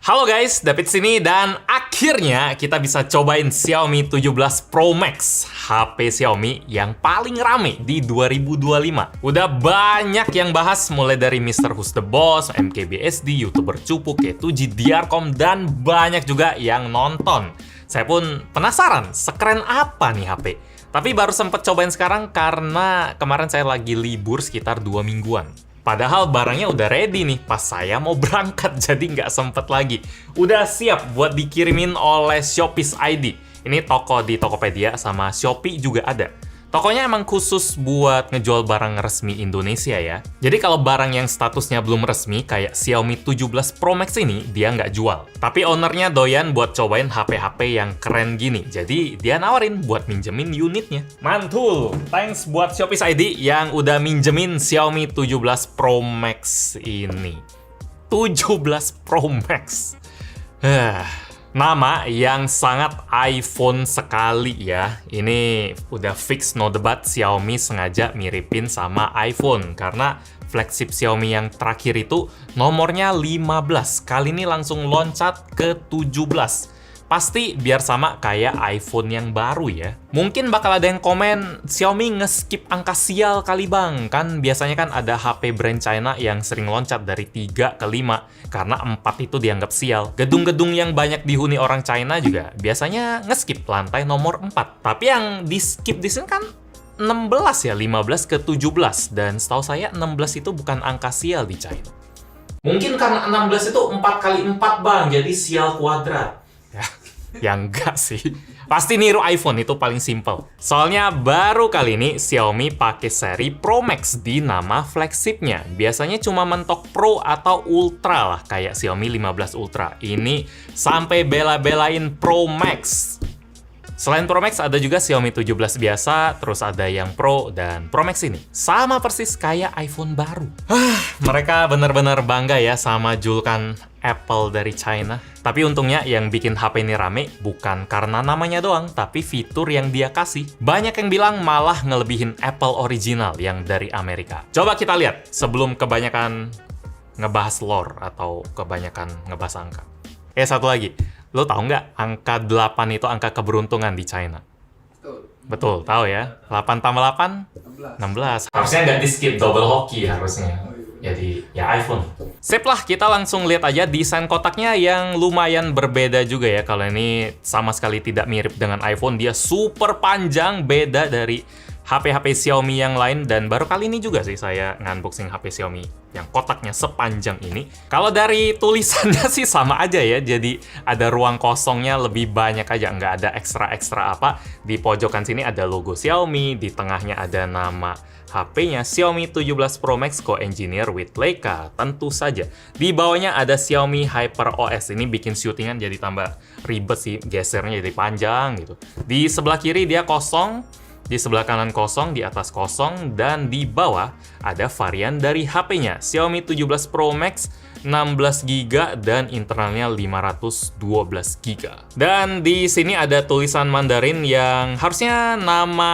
Halo guys, David sini dan akhirnya kita bisa cobain Xiaomi 17 Pro Max, HP Xiaomi yang paling rame di 2025. Udah banyak yang bahas mulai dari Mr. Who's the Boss, MKBSD, YouTuber Cupu, K2G, Diarcom, dan banyak juga yang nonton. Saya pun penasaran, sekeren apa nih HP? Tapi baru sempet cobain sekarang karena kemarin saya lagi libur sekitar 2 mingguan. Padahal barangnya udah ready nih pas saya mau berangkat, jadi nggak sempet lagi. Udah siap buat dikirimin oleh Shopee's ID. Ini toko di Tokopedia sama Shopee juga ada. Tokonya emang khusus buat ngejual barang resmi Indonesia ya. Jadi kalau barang yang statusnya belum resmi kayak Xiaomi 17 Pro Max ini, dia nggak jual. Tapi ownernya doyan buat cobain HP-HP yang keren gini. Jadi dia nawarin buat minjemin unitnya. Mantul! Thanks buat Shopee's ID yang udah minjemin Xiaomi 17 Pro Max ini. 17 Pro Max. Nama yang sangat iPhone sekali ya. Ini udah fix no debat, Xiaomi sengaja miripin sama iPhone. Karena flagship Xiaomi yang terakhir itu nomornya 15. Kali ini langsung loncat ke 17. Pasti biar sama kayak iPhone yang baru ya. Mungkin bakal ada yang komen, Xiaomi nge-skip angka sial kali bang. Kan biasanya kan ada HP brand China yang sering loncat dari 3 ke 5. Karena 4 itu dianggap sial. Gedung-gedung yang banyak dihuni orang China juga biasanya nge-skip lantai nomor 4. Tapi yang di-skip di sini kan 16 ya, 15 ke 17. Dan setahu saya 16 itu bukan angka sial di China. Mungkin karena 16 itu 4 kali 4 bang, jadi sial kuadrat. Ya enggak sih. Pasti niru iPhone, itu paling simple. Soalnya baru kali ini Xiaomi pakai seri Pro Max di nama flagshipnya. Biasanya cuma mentok Pro atau Ultra lah, kayak Xiaomi 15 Ultra. Ini sampai bela-belain Pro Max. Selain Pro Max ada juga Xiaomi 17 biasa, terus ada yang Pro dan Pro Max ini. Sama persis kayak iPhone baru. Mereka benar-benar bangga ya sama julukan Apple dari China. Tapi untungnya yang bikin HP ini rame bukan karena namanya doang, tapi fitur yang dia kasih. Banyak yang bilang malah ngelebihin Apple original yang dari Amerika. Coba kita lihat sebelum kebanyakan ngebahas lore atau kebanyakan ngebahas angka. Satu lagi. Lo tahu nggak angka 8 itu angka keberuntungan di China? Betul, tahu ya. 8 tambah 8? 16. Harusnya nggak di-skip, double hoki harusnya. Jadi, ya iPhone. Sip lah, kita langsung lihat aja desain kotaknya yang lumayan berbeda juga ya. Kalau ini sama sekali tidak mirip dengan iPhone, dia super panjang, beda dari HP-HP Xiaomi yang lain. Dan baru kali ini juga sih saya nge-unboxing HP Xiaomi yang kotaknya sepanjang ini. Kalau dari tulisannya sih sama aja ya, jadi ada ruang kosongnya lebih banyak aja, nggak ada ekstra-ekstra apa. Di pojokan sini ada logo Xiaomi, di tengahnya ada nama HP-nya Xiaomi 17 Pro Max Co-Engineer with Leica, tentu saja. Di bawahnya ada Xiaomi HyperOS, ini bikin syutingan jadi tambah ribet sih, gesernya jadi panjang gitu. Di sebelah kiri dia kosong, di sebelah kanan kosong, di atas kosong, dan di bawah ada varian dari HP-nya. Xiaomi 17 Pro Max 16GB dan internalnya 512GB. Dan di sini ada tulisan Mandarin yang harusnya nama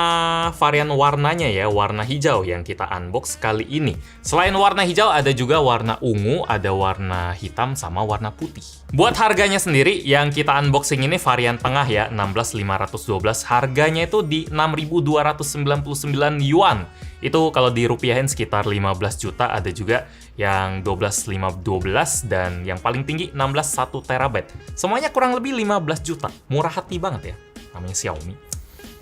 varian warnanya ya, warna hijau yang kita unbox kali ini. Selain warna hijau ada juga warna ungu, ada warna hitam sama warna putih. Buat harganya sendiri yang kita unboxing ini varian tengah ya, 16512. Harganya itu di 6.299 yuan. Itu kalau dirupiahin sekitar 15 juta, ada juga yang 12 dan yang paling tinggi 16 1 terabyte. Semuanya kurang lebih 15 juta. Murah hati banget ya, namanya Xiaomi.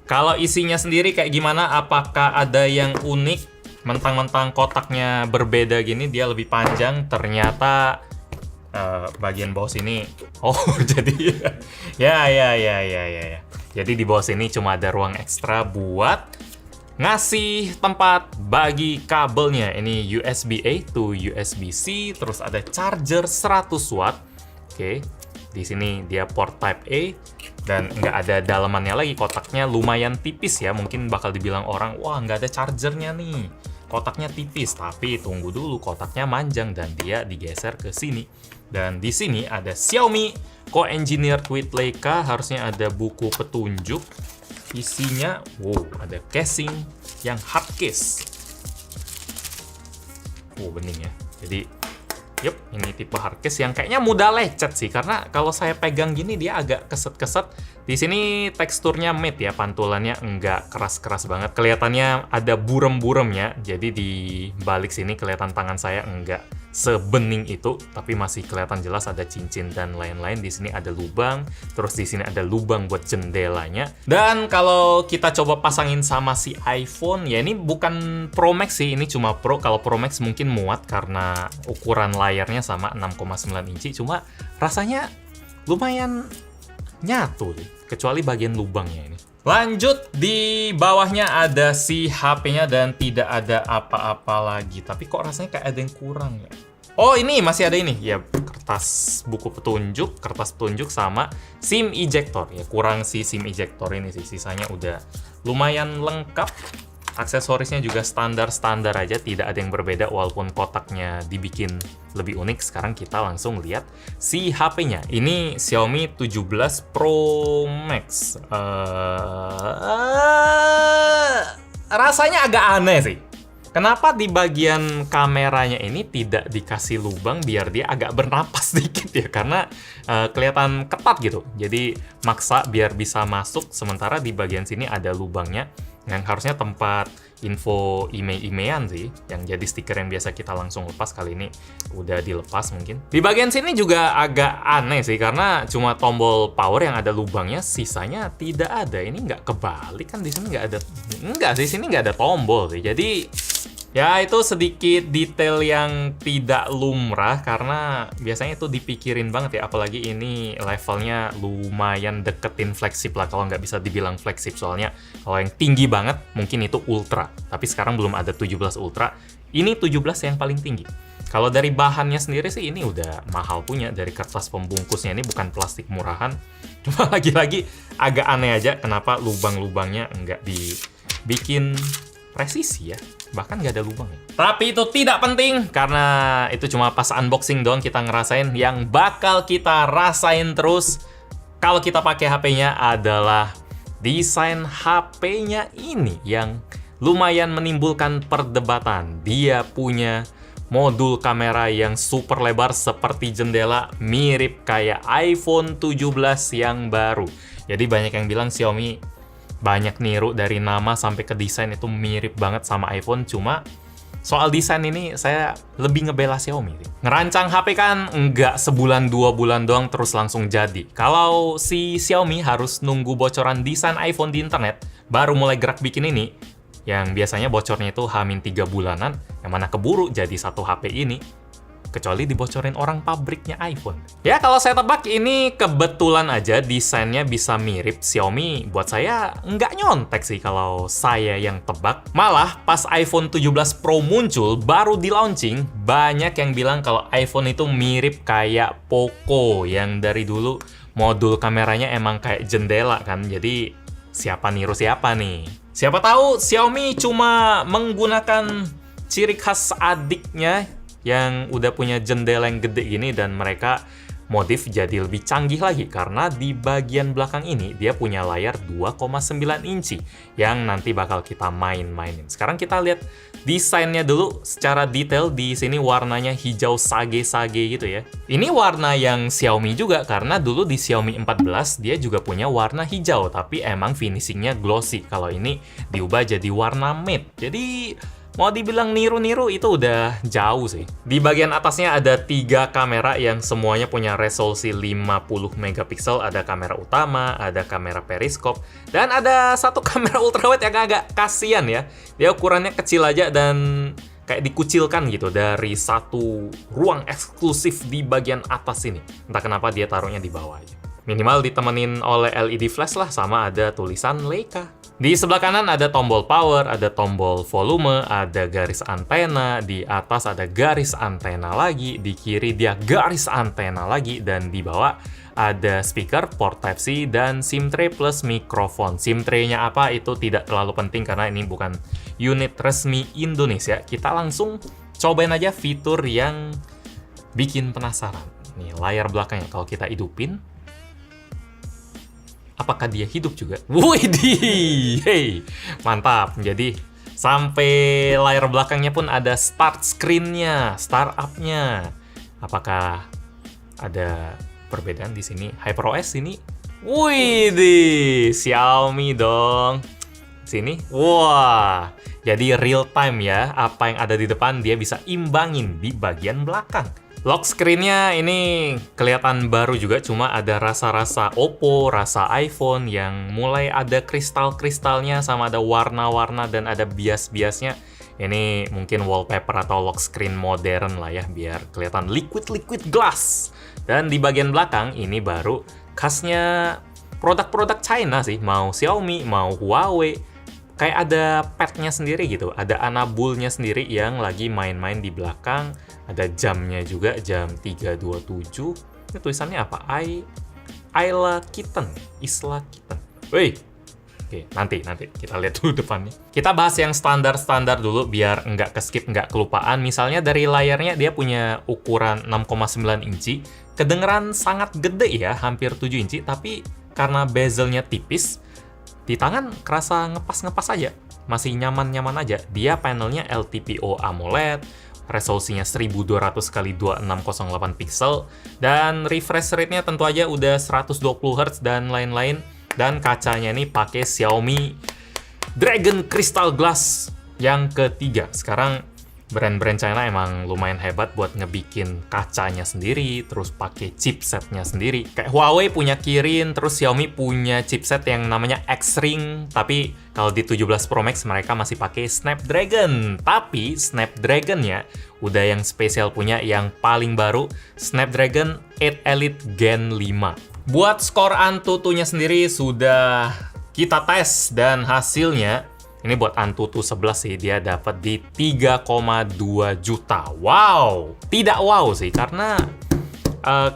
Kalau isinya sendiri kayak gimana? Apakah ada yang unik? Mentang-mentang kotaknya berbeda gini, dia lebih panjang, ternyata bagian bawah sini, jadi ya. Jadi di bawah sini cuma ada ruang ekstra buat ngasih tempat bagi kabelnya. Ini USB-A to USB-C, terus ada charger 100 watt. Oke, di sini dia port Type A dan nggak ada dalamannya lagi. Kotaknya lumayan tipis ya. Mungkin bakal dibilang orang, wah nggak ada chargernya nih. Kotaknya tipis, tapi tunggu dulu, kotaknya manjang dan dia digeser ke sini. Dan di sini ada Xiaomi Co-Engineered with Leica, harusnya ada buku petunjuk. Isinya, ada casing yang hard case. Bening ya. Jadi Yup, ini tipe hardcase yang kayaknya mudah lecet sih, karena kalau saya pegang gini dia agak keset-keset. Di sini teksturnya matte ya, pantulannya enggak keras-keras banget. Kelihatannya ada burem-buremnya, jadi di balik sini kelihatan tangan saya enggak sebening itu, tapi masih kelihatan jelas ada cincin dan lain-lain. Di sini ada lubang, terus di sini ada lubang buat jendelanya. Dan kalau kita coba pasangin sama si iPhone, ya ini bukan Pro Max sih, ini cuma Pro. Kalau Pro Max mungkin muat karena ukuran layarnya sama 6,9 inci, cuma rasanya lumayan nyatu deh, kecuali bagian lubangnya ini. Lanjut, di bawahnya ada si HP-nya dan tidak ada apa-apa lagi. Tapi kok rasanya kayak ada yang kurang ya? Oh, ini masih ada ini. Ya, kertas buku petunjuk, kertas petunjuk sama SIM ejector. Ya, kurang si SIM ejector ini sih. Sisanya udah lumayan lengkap. Aksesorisnya juga standar-standar aja, tidak ada yang berbeda walaupun kotaknya dibikin lebih unik. Sekarang kita langsung lihat si HP-nya. Ini Xiaomi 17 Pro Max. Rasanya agak aneh sih. Kenapa di bagian kameranya ini tidak dikasih lubang biar dia agak bernapas sedikit ya? Karena kelihatan ketat gitu. Jadi maksa biar bisa masuk, sementara di bagian sini ada lubangnya yang harusnya tempat info email-emailan sih, yang jadi stiker yang biasa kita langsung lepas, kali ini udah dilepas mungkin. Di bagian sini juga agak aneh sih, karena cuma tombol power yang ada lubangnya, sisanya tidak ada. Ini nggak kebalik kan, di sini nggak ada, nggak sih, sini nggak ada tombol sih. Jadi ya itu sedikit detail yang tidak lumrah, karena biasanya itu dipikirin banget ya, apalagi ini levelnya lumayan deketin flagship lah, kalau nggak bisa dibilang flagship, soalnya kalau yang tinggi banget mungkin itu ultra, tapi sekarang belum ada 17 ultra, ini 17 yang paling tinggi. Kalau dari bahannya sendiri sih ini udah mahal punya, dari kertas pembungkusnya ini bukan plastik murahan, cuma lagi-lagi agak aneh aja kenapa lubang-lubangnya nggak dibikin presisi ya, bahkan nggak ada lubangnya. Tapi itu tidak penting, karena itu cuma pas unboxing doang kita ngerasain. Yang bakal kita rasain terus kalau kita pakai HP-nya adalah desain HP-nya ini yang lumayan menimbulkan perdebatan. Dia punya modul kamera yang super lebar seperti jendela, mirip kayak iPhone 17 yang baru. Jadi banyak yang bilang Xiaomi banyak niru, dari nama sampai ke desain itu mirip banget sama iPhone. Cuma soal desain ini saya lebih ngebela Xiaomi. Ngerancang HP kan nggak sebulan 2 bulan doang terus langsung jadi. Kalau si Xiaomi harus nunggu bocoran desain iPhone di internet baru mulai gerak bikin ini, yang biasanya bocornya itu H-3 bulanan, yang mana keburu jadi satu HP ini, kecuali dibocorin orang pabriknya iPhone. Ya kalau saya tebak ini kebetulan aja desainnya bisa mirip Xiaomi. Buat saya nggak nyontek sih kalau saya yang tebak. Malah pas iPhone 17 Pro muncul, baru di launching, banyak yang bilang kalau iPhone itu mirip kayak Poco, yang dari dulu modul kameranya emang kayak jendela kan. Jadi siapa niru siapa nih? Siapa tahu Xiaomi cuma menggunakan ciri khas adiknya yang udah punya jendela yang gede gini, dan mereka modif jadi lebih canggih lagi, karena di bagian belakang ini dia punya layar 2,9 inci yang nanti bakal kita main-mainin. Sekarang kita lihat desainnya dulu secara detail. Di sini warnanya hijau sage-sage gitu ya. Ini warna yang Xiaomi juga, karena dulu di Xiaomi 14 dia juga punya warna hijau, tapi emang finishingnya glossy. Kalau ini diubah jadi warna matte. Jadi mau dibilang niru-niru itu udah jauh sih. Di bagian atasnya ada 3 kamera yang semuanya punya resolusi 50 megapiksel. Ada kamera utama, ada kamera periskop, dan ada satu kamera ultrawide yang agak kasihan ya. Dia ukurannya kecil aja dan kayak dikucilkan gitu dari satu ruang eksklusif di bagian atas ini. Entah kenapa dia taruhnya di bawah aja. Minimal ditemenin oleh LED flash lah, sama ada tulisan Leica. Di sebelah kanan ada tombol power, ada tombol volume, ada garis antena, di atas ada garis antena lagi, di kiri dia garis antena lagi, dan di bawah ada speaker, port Type-C, dan SIM tray plus mikrofon. SIM tray-nya apa itu tidak terlalu penting karena ini bukan unit resmi Indonesia. Kita langsung cobain aja fitur yang bikin penasaran. Nih, layar belakangnya kalau kita hidupin, apakah dia hidup juga? Widih, hey, mantap. Jadi sampai layar belakangnya pun ada start screen-nya, start up-nya. Apakah ada perbedaan di sini? HyperOS ini, wih deh, Xiaomi dong. Sini, wah, jadi real time ya. Apa yang ada di depan dia bisa imbangin di bagian belakang. Lock screen-nya ini kelihatan baru juga, cuma ada rasa-rasa Oppo, rasa iPhone yang mulai ada kristal-kristalnya sama ada warna-warna dan ada bias-biasnya. Ini mungkin wallpaper atau lock screen modern lah ya, biar kelihatan liquid glass. Dan di bagian belakang ini baru khasnya produk-produk China sih, mau Xiaomi, mau Huawei. Kayak ada pad-nya sendiri gitu, ada anabulnya sendiri yang lagi main-main di belakang. Ada jamnya juga, jam 3.27. Ini tulisannya apa? Isla Kitten. Wih, oke, nanti kita lihat dulu depannya. Kita bahas yang standar-standar dulu biar nggak keskip, nggak kelupaan. Misalnya dari layarnya dia punya ukuran 6,9 inci. Kedengeran sangat gede ya, hampir 7 inci. Tapi karena bezelnya tipis, di tangan kerasa ngepas-ngepas aja. Masih nyaman-nyaman aja. Dia panelnya LTPO AMOLED, resolusinya 1200 x 2608 pixel, dan refresh rate-nya tentu aja udah 120 Hz dan lain-lain. Dan kacanya nih pakai Xiaomi Dragon Crystal Glass yang ketiga. Sekarang brand-brand China emang lumayan hebat buat ngebikin kacanya sendiri, terus pakai chipsetnya sendiri. Kayak Huawei punya Kirin, terus Xiaomi punya chipset yang namanya X-Ring. Tapi kalau di 17 Pro Max mereka masih pakai Snapdragon. Tapi Snapdragon-nya udah yang spesial punya yang paling baru, Snapdragon 8 Elite Gen 5. Buat skor Antutunya sendiri sudah kita tes dan hasilnya ini buat Antutu 11 sih, dia dapat di 3,2 juta. Wow! Tidak wow sih, karena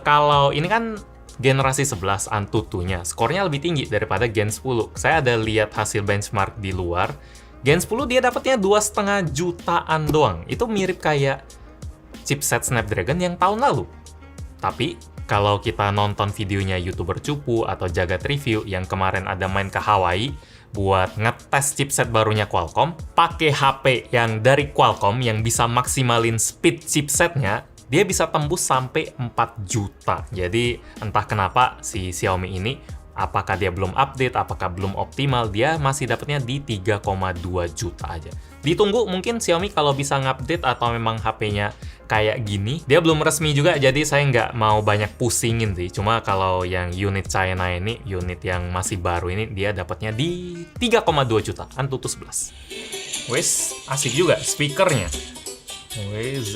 kalau ini kan generasi 11 Antutunya, skornya lebih tinggi daripada Gen 10. Saya ada lihat hasil benchmark di luar, Gen 10 dia dapatnya 2,5 jutaan doang. Itu mirip kayak chipset Snapdragon yang tahun lalu. Tapi kalau kita nonton videonya YouTuber Cupu atau Jagat Review yang kemarin ada main ke Hawaii, buat ngetes chipset barunya Qualcomm, pakai HP yang dari Qualcomm yang bisa maksimalin speed chipsetnya, dia bisa tembus sampai 4 juta. Jadi entah kenapa si Xiaomi ini, apakah dia belum update, apakah belum optimal, dia masih dapatnya di 3,2 juta aja. Ditunggu mungkin Xiaomi kalau bisa ngupdate atau memang HP-nya kayak gini. Dia belum resmi juga, jadi saya nggak mau banyak pusingin sih. Cuma kalau yang unit China ini, unit yang masih baru ini, dia dapatnya di 3,2 juta, Antutu 11. Wes, asik juga speakernya. Wes,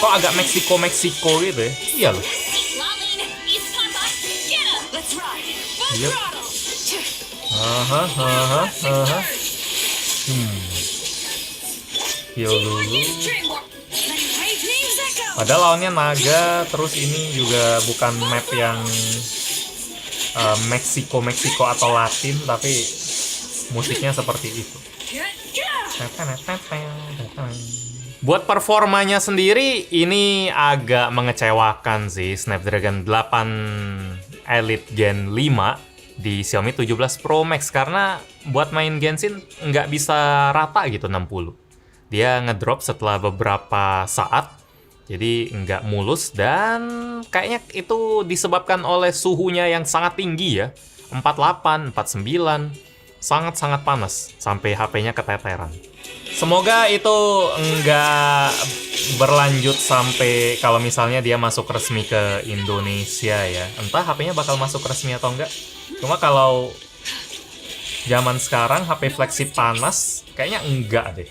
kok agak Meksiko gitu ya? Iya loh. Yep. Heal dulu. Padahal lawannya naga, terus ini juga bukan map yang Meksiko atau Latin, tapi musiknya seperti itu. Buat performanya sendiri, ini agak mengecewakan sih. Snapdragon 8 Elite Gen 5 di Xiaomi 17 Pro Max, karena buat main Genshin nggak bisa rata gitu 60. Dia ngedrop setelah beberapa saat, jadi nggak mulus, dan kayaknya itu disebabkan oleh suhunya yang sangat tinggi ya. 48, 49, sangat-sangat panas, sampai HP-nya keteteran. Semoga itu nggak berlanjut sampai kalau misalnya dia masuk resmi ke Indonesia ya. Entah HP-nya bakal masuk resmi atau enggak. Cuma kalau zaman sekarang HP flagship panas, kayaknya enggak deh.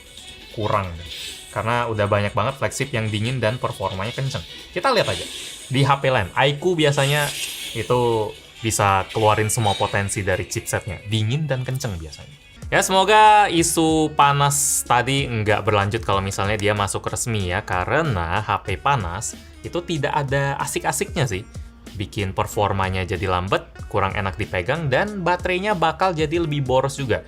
Kurang deh. Karena udah banyak banget flagship yang dingin dan performanya kenceng. Kita lihat aja. Di HP lain, iQOO biasanya itu bisa keluarin semua potensi dari chipsetnya. Dingin dan kenceng biasanya. Ya, semoga isu panas tadi nggak berlanjut kalau misalnya dia masuk resmi ya. Karena HP panas itu tidak ada asik-asiknya sih. Bikin performanya jadi lambat, kurang enak dipegang, dan baterainya bakal jadi lebih boros juga.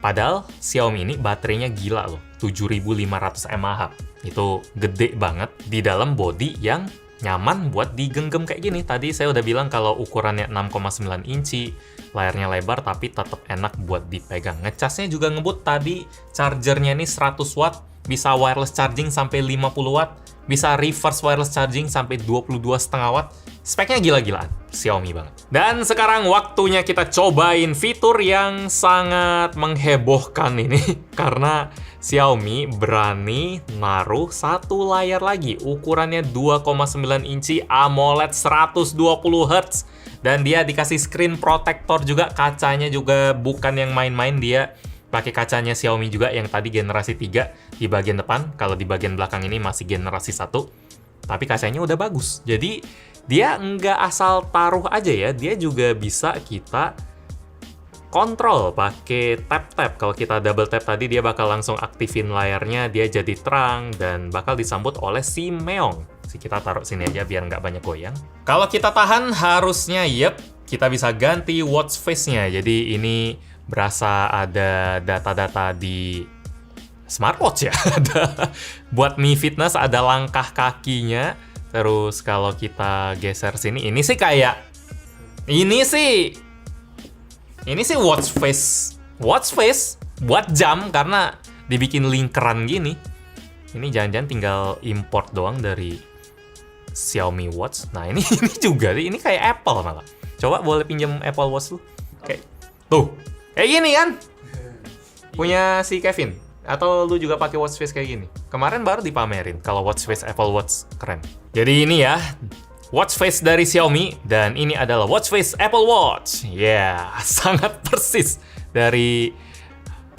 Padahal Xiaomi ini baterainya gila loh, 7500 mAh. Itu gede banget di dalam body yang nyaman buat digenggam kayak gini. Tadi saya udah bilang kalau ukurannya 6,9 inci, layarnya lebar tapi tetap enak buat dipegang. Ngecasnya juga ngebut, tadi chargernya ini 100 watt bisa wireless charging sampai 50 watt, bisa reverse wireless charging sampai 22,5 watt. Speknya gila-gilaan, Xiaomi banget. Dan sekarang waktunya kita cobain fitur yang sangat menghebohkan ini. Karena Xiaomi berani naruh satu layar lagi. Ukurannya 2,9 inci AMOLED 120 Hz. Dan dia dikasih screen protector juga, kacanya juga bukan yang main-main, dia pakai kacanya Xiaomi juga yang tadi generasi 3 di bagian depan. Kalau di bagian belakang ini masih generasi 1. Tapi kacanya udah bagus. Jadi dia nggak asal taruh aja ya, dia juga bisa kita kontrol pakai tap-tap. Kalau kita double tap tadi, dia bakal langsung aktifin layarnya, dia jadi terang, dan bakal disambut oleh si meong. Kita taruh sini aja biar nggak banyak goyang. Kalau kita tahan, harusnya kita bisa ganti watch face-nya. Jadi ini berasa ada data-data di smartwatch ya. Ada buat Mi Fitness, ada langkah kakinya. Terus kalau kita geser sini, ini sih watch face buat jam karena dibikin lingkaran gini. Ini jangan-jangan tinggal import doang dari Xiaomi Watch. Nah ini juga nih, ini kayak Apple malah. Coba boleh pinjam Apple Watch lu? Kayak tuh, kayak gini kan? Punya si Kevin. Atau lu juga pakai watch face kayak gini? Kemarin baru dipamerin kalau watch face Apple Watch keren. Jadi ini ya, watch face dari Xiaomi, dan ini adalah watch face Apple Watch. Ya, sangat persis dari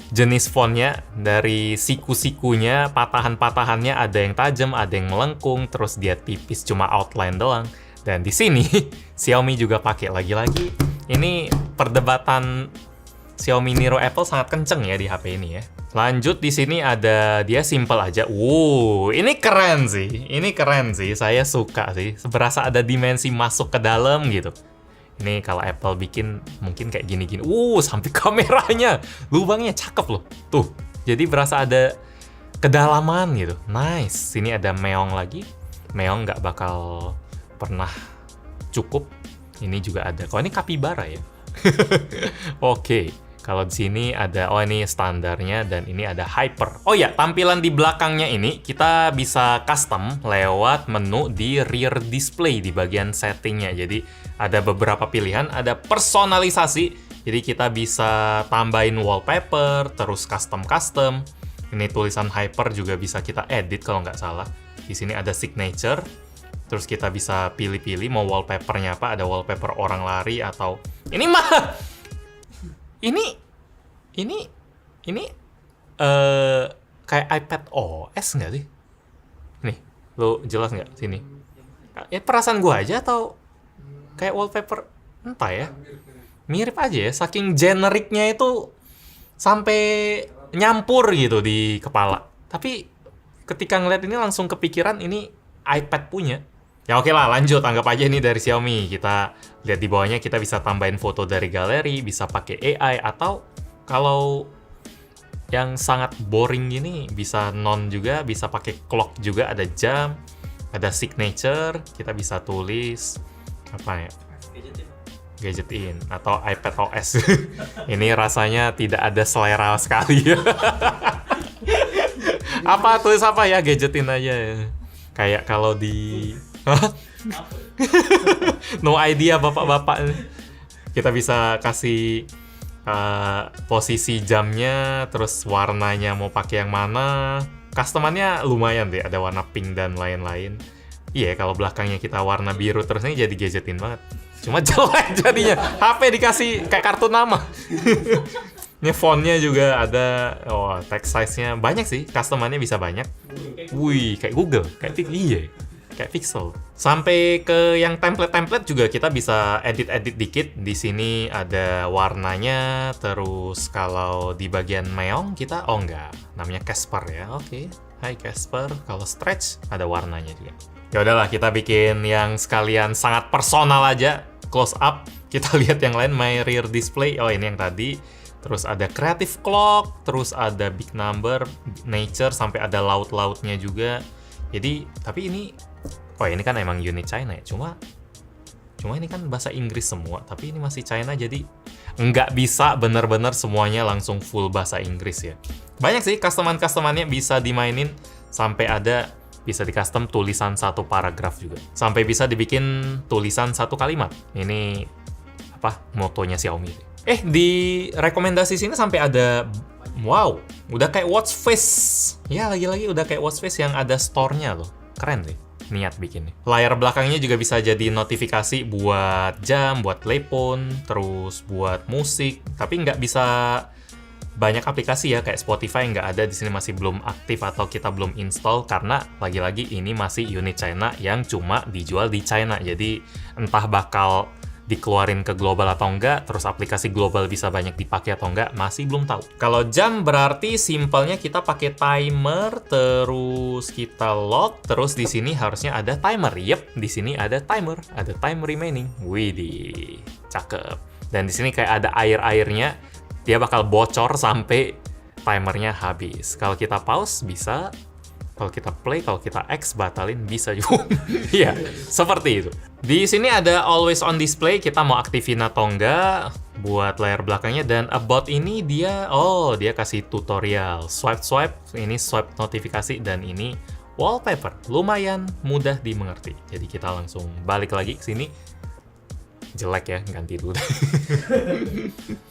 jenis fontnya, dari siku-sikunya, patahan-patahannya ada yang tajam, ada yang melengkung, terus dia tipis cuma outline doang. Dan di sini Xiaomi juga pakai lagi-lagi. Ini perdebatan Xiaomi Niro Apple sangat kenceng ya di HP ini ya. Lanjut di sini ada, dia simple aja. Ini keren sih. Ini keren sih. Saya suka sih. Berasa ada dimensi masuk ke dalam gitu. Ini kalau Apple bikin mungkin kayak gini-gini. Sampai kameranya. Lubangnya cakep loh. Tuh. Jadi berasa ada kedalaman gitu. Nice. Sini ada meong lagi. Meong nggak bakal pernah cukup. Ini juga ada. Kok ini kapibara ya? Oke. Kalau di sini ada, ini standarnya, dan ini ada hyper. Oh ya, tampilan di belakangnya ini kita bisa custom lewat menu di rear display di bagian settingnya. Jadi ada beberapa pilihan, ada personalisasi. Jadi kita bisa tambahin wallpaper, terus custom. Ini tulisan hyper juga bisa kita edit kalau nggak salah. Di sini ada signature. Terus kita bisa pilih-pilih mau wallpapernya apa. Ada wallpaper orang lari atau ini mah. Ini kayak iPad OS nggak sih? Nih, lo jelas nggak sini? Ya perasaan gua aja atau kayak wallpaper, entah ya. Mirip aja ya, saking generiknya itu sampai nyampur gitu di kepala. Tapi ketika ngeliat ini langsung kepikiran ini iPad punya. Ya oke lah, lanjut. Anggap aja ini dari Xiaomi. Kita lihat di bawahnya, kita bisa tambahin foto dari galeri, bisa pakai AI, atau kalau yang sangat boring gini, bisa non juga, bisa pakai clock juga, ada jam, ada signature, kita bisa tulis, apa ya? Gadget in, atau iPad OS. Ini rasanya tidak ada selera sekali. Tulis apa ya? Gadgetin aja. Kayak kalau di... No idea bapak-bapak. Kita bisa kasih posisi jamnya, terus warnanya mau pakai yang mana. Customannya lumayan deh, ada warna pink dan lain-lain. Iya, kalau belakangnya kita warna biru terus, ini jadi gadgetin banget. Cuma jelek jadinya. HP dikasih kayak kartu nama. Ini fontnya juga ada. Text size-nya banyak sih. Customannya bisa banyak. Wih, kayak Google. Kayak Pixel. Sampai ke yang template-template juga kita bisa edit-edit dikit. Di sini ada warnanya. Terus kalau di bagian meong kita, enggak. Namanya Casper ya. Oke. Hai Casper. Kalau stretch ada warnanya juga. Ya udahlah, kita bikin yang sekalian sangat personal aja. Close up. Kita lihat yang lain, my rear display. Ini yang tadi. Terus ada creative clock, terus ada big number, nature, sampai ada laut-lautnya juga. Jadi, tapi ini kan emang unit China ya. Cuma Cuma ini kan bahasa Inggris semua, tapi ini masih China, jadi nggak bisa bener-bener semuanya langsung full bahasa Inggris ya. Banyak sih customan-customannya bisa dimainin, sampai ada bisa di custom tulisan satu paragraf juga. Sampai bisa dibikin tulisan satu kalimat. Ini apa motonya Xiaomi. Di rekomendasi sini sampai ada, wow, udah kayak watch face. Ya, lagi-lagi udah kayak watch face yang ada store-nya loh. Keren deh. Niat bikinnya. Layar belakangnya juga bisa jadi notifikasi buat jam, buat telepon, terus buat musik. Tapi nggak bisa banyak aplikasi ya, kayak Spotify nggak ada di sini, masih belum aktif atau kita belum install karena lagi-lagi ini masih unit China yang cuma dijual di China. Jadi entah bakal dikeluarin ke global atau enggak, terus aplikasi global bisa banyak dipakai atau enggak, masih belum tahu. Kalau jam berarti simpelnya kita pakai timer, terus kita lock, terus di sini harusnya ada timer. Yep, di sini ada timer, ada time remaining. Widih, cakep. Dan di sini kayak ada air-airnya, dia bakal bocor sampai timernya habis. Kalau kita pause bisa, kalau kita play, kalau kita X batalin bisa juga. Iya, seperti itu. Di sini ada always on display, kita mau aktifin atau enggak buat layar belakangnya. Dan about ini dia kasih tutorial. Swipe, ini swipe notifikasi, dan ini wallpaper. Lumayan mudah dimengerti. Jadi kita langsung balik lagi ke sini. Jelek ya, ganti dulu.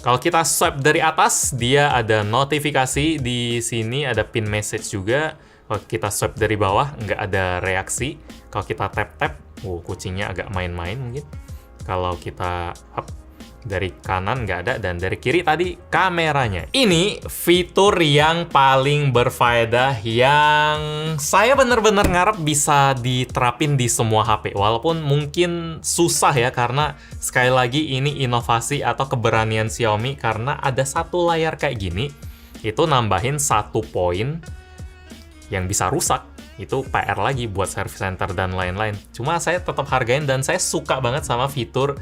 Kalau kita swipe dari atas, dia ada notifikasi. Di sini ada pin message juga. Kalau kita swipe dari bawah, nggak ada reaksi. Kalau kita tap-tap, kucingnya agak main-main mungkin. Kalau kita dari kanan nggak ada, dan dari kiri tadi kameranya. Ini fitur yang paling berfaedah yang saya bener-bener ngarep bisa diterapin di semua HP. Walaupun mungkin susah ya, karena sekali lagi ini inovasi atau keberanian Xiaomi, karena ada satu layar kayak gini, itu nambahin satu poin yang bisa rusak. Itu PR lagi buat service center dan lain-lain. Cuma saya tetap hargain, dan saya suka banget sama fitur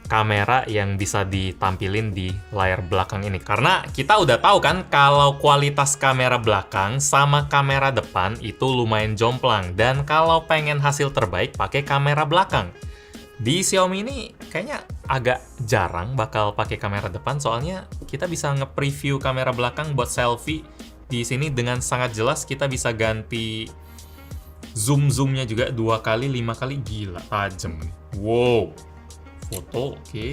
kamera yang bisa ditampilin di layar belakang ini. Karena kita udah tahu kan kalau kualitas kamera belakang sama kamera depan itu lumayan jomplang. Dan kalau pengen hasil terbaik pakai kamera belakang. Di Xiaomi ini kayaknya agak jarang bakal pakai kamera depan, soalnya kita bisa nge-preview kamera belakang buat selfie. Di sini dengan sangat jelas kita bisa ganti zoom-zoomnya juga 2 kali, 5 kali, gila, tajam nih. Wow, foto oke.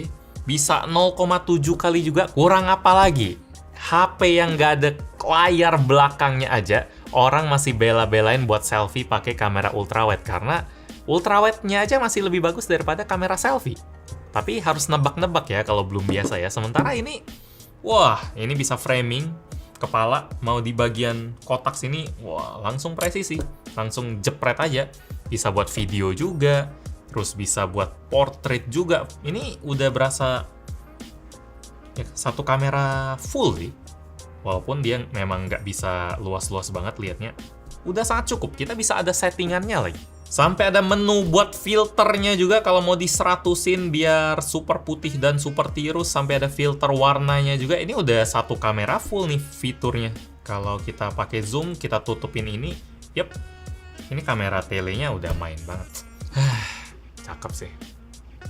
Bisa 0,7 kali juga, kurang apa lagi? HP yang nggak ada layar belakangnya aja, orang masih bela-belain buat selfie pakai kamera ultrawide, karena ultrawide-nya aja masih lebih bagus daripada kamera selfie. Tapi harus nebak-nebak ya kalau belum biasa ya. Sementara ini, wah, ini bisa framing kepala, mau di bagian kotak sini, wah, langsung presisi, langsung jepret aja. Bisa buat video juga, terus bisa buat portrait juga. Ini udah berasa ya, satu kamera full sih. Walaupun dia memang nggak bisa luas-luas banget liatnya. Udah sangat cukup, kita bisa ada settingannya lagi. Sampai ada menu buat filternya juga kalau mau di-100-in biar super putih dan super tirus. Sampai ada filter warnanya juga. Ini udah satu kamera full nih fiturnya. Kalau kita pakai zoom, kita tutupin ini. Yep, ini kamera telenya udah main banget. Cakep sih.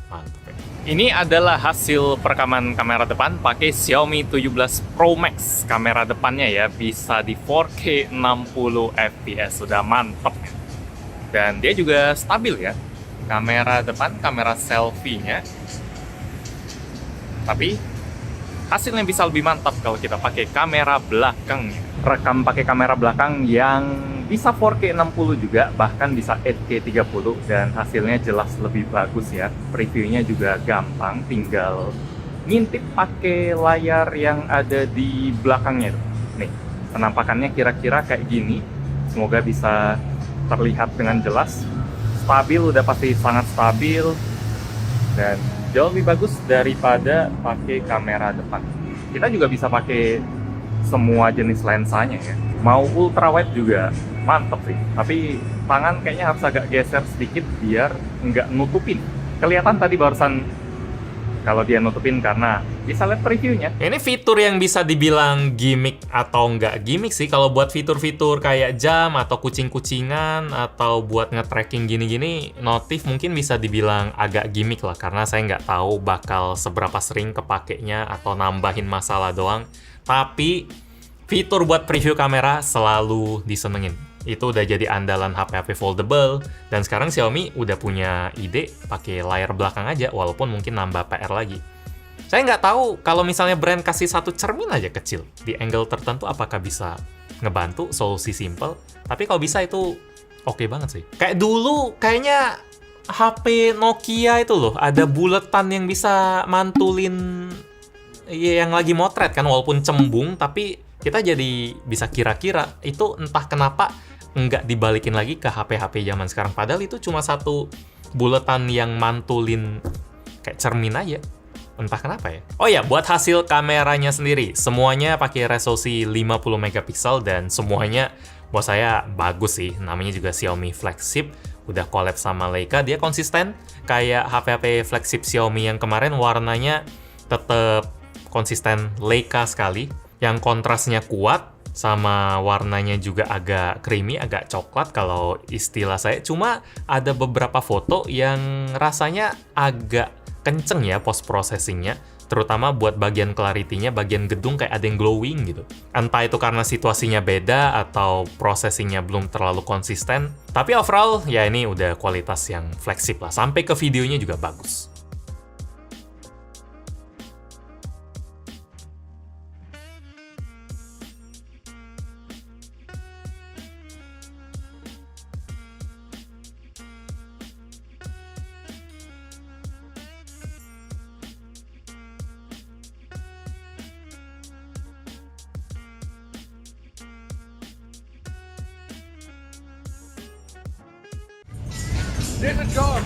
Mantap ya. Ini adalah hasil perekaman kamera depan pakai Xiaomi 17 Pro Max. Kamera depannya ya bisa di 4K 60 fps. Sudah mantap ya. Dan dia juga stabil ya. Kamera depan, kamera selfie-nya. Tapi hasilnya bisa lebih mantap kalau kita pakai kamera belakangnya. Rekam pakai kamera belakang yang bisa 4K 60 juga, bahkan bisa 8K 30, dan hasilnya jelas lebih bagus ya. Previewnya juga gampang, tinggal ngintip pakai layar yang ada di belakangnya. Nih, penampakannya kira-kira kayak gini. Semoga bisa terlihat dengan jelas. Stabil, udah pasti sangat stabil, dan jauh lebih bagus daripada pakai kamera depan. Kita juga bisa pakai semua jenis lensanya ya. Mau ultrawide juga mantep sih. Tapi tangan kayaknya harus agak geser sedikit biar nggak nutupin. Kelihatan tadi barusan kalau dia nutupin karena bisa lihat previewnya. Ini fitur yang bisa dibilang gimmick atau nggak gimmick sih. Kalau buat fitur-fitur kayak jam atau kucing-kucingan atau buat nge-tracking gini-gini, notif mungkin bisa dibilang agak gimmick lah, karena saya nggak tahu bakal seberapa sering kepakainya atau nambahin masalah doang. Tapi fitur buat preview kamera selalu disenengin. Itu udah jadi andalan HP-HP foldable, dan sekarang Xiaomi udah punya ide pakai layar belakang aja, walaupun mungkin nambah PR lagi. Saya nggak tahu kalau misalnya brand kasih satu cermin aja kecil di angle tertentu, apakah bisa ngebantu solusi simple. Tapi kalau bisa itu oke banget sih. Kayak dulu kayaknya HP Nokia itu loh, ada buletan yang bisa mantulin yang lagi motret kan, walaupun cembung, tapi kita jadi bisa kira-kira. Itu entah kenapa nggak dibalikin lagi ke HP-HP zaman sekarang. Padahal itu cuma satu buletan yang mantulin kayak cermin aja. Entah kenapa ya. Oh ya, buat hasil kameranya sendiri, semuanya pakai resolusi 50 megapiksel dan semuanya buat saya bagus sih. Namanya juga Xiaomi flagship, udah collab sama Leica, dia konsisten. Kayak HP-HP flagship Xiaomi yang kemarin warnanya tetap konsisten Leica sekali, yang kontrasnya kuat, sama warnanya juga agak creamy, agak coklat kalau istilah saya. Cuma ada beberapa foto yang rasanya agak kenceng ya post-processingnya, terutama buat bagian clarity-nya, bagian gedung kayak ada yang glowing gitu. Entah itu karena situasinya beda atau processingnya belum terlalu konsisten. Tapi overall, ya ini udah kualitas yang flagship lah. Sampai ke videonya juga bagus. There's a dog.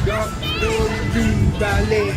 Dog do ballet.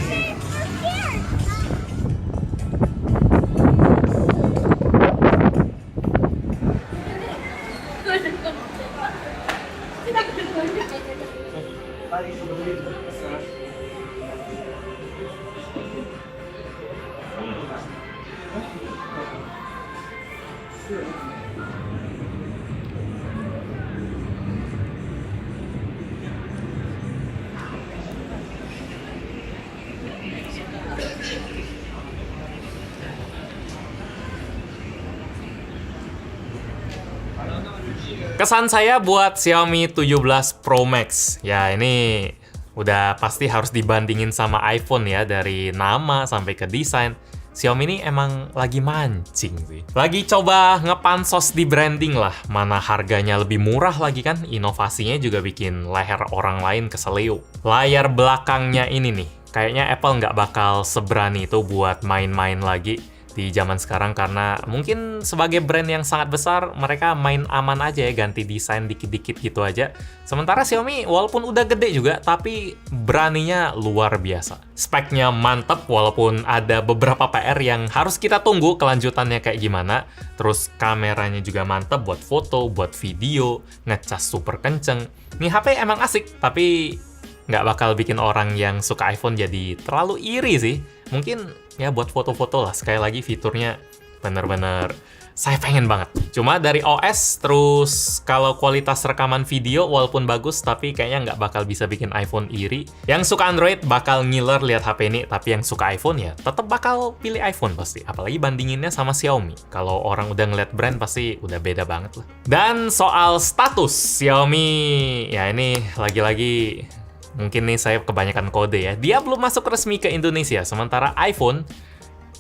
Kesan saya buat Xiaomi 17 Pro Max, ya ini udah pasti harus dibandingin sama iPhone ya, dari nama sampai ke desain. Xiaomi ini emang lagi mancing sih. Lagi coba ngepansos di branding lah, mana harganya lebih murah lagi kan, inovasinya juga bikin leher orang lain keseleo. Layar belakangnya ini nih, kayaknya Apple nggak bakal seberani itu buat main-main lagi di zaman sekarang, karena mungkin sebagai brand yang sangat besar, mereka main aman aja ya, ganti desain dikit-dikit gitu aja. Sementara Xiaomi walaupun udah gede juga, tapi beraninya luar biasa. Speknya mantep, walaupun ada beberapa PR yang harus kita tunggu kelanjutannya kayak gimana. Terus kameranya juga mantep buat foto, buat video, ngecas super kenceng. Nih HP emang asik, tapi nggak bakal bikin orang yang suka iPhone jadi terlalu iri sih. Mungkin ya buat foto-foto lah, sekali lagi fiturnya bener-bener saya pengen banget. Cuma dari OS, terus kalau kualitas rekaman video walaupun bagus, tapi kayaknya nggak bakal bisa bikin iPhone iri. Yang suka Android bakal ngiler lihat HP ini, tapi yang suka iPhone ya tetap bakal pilih iPhone pasti. Apalagi bandinginnya sama Xiaomi. Kalau orang udah ngeliat brand pasti udah beda banget lah. Dan soal status Xiaomi, ya ini lagi-lagi mungkin nih saya kebanyakan kode ya. Dia belum masuk resmi ke Indonesia, sementara iPhone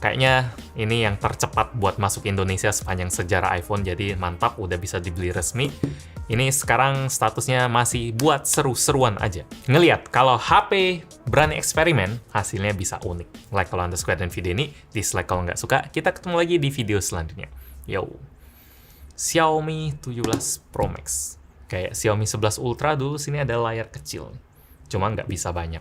kayaknya ini yang tercepat buat masuk Indonesia sepanjang sejarah iPhone, jadi mantap udah bisa dibeli resmi. Ini sekarang statusnya masih buat seru-seruan aja. Ngeliat kalau HP berani eksperimen, hasilnya bisa unik. Like kalau Anda suka dengan video ini, dislike kalau nggak suka. Kita ketemu lagi di video selanjutnya. Yo, Xiaomi 17 Pro Max. Kayak Xiaomi 11 Ultra dulu, sini ada layar kecil. Cuma nggak bisa banyak.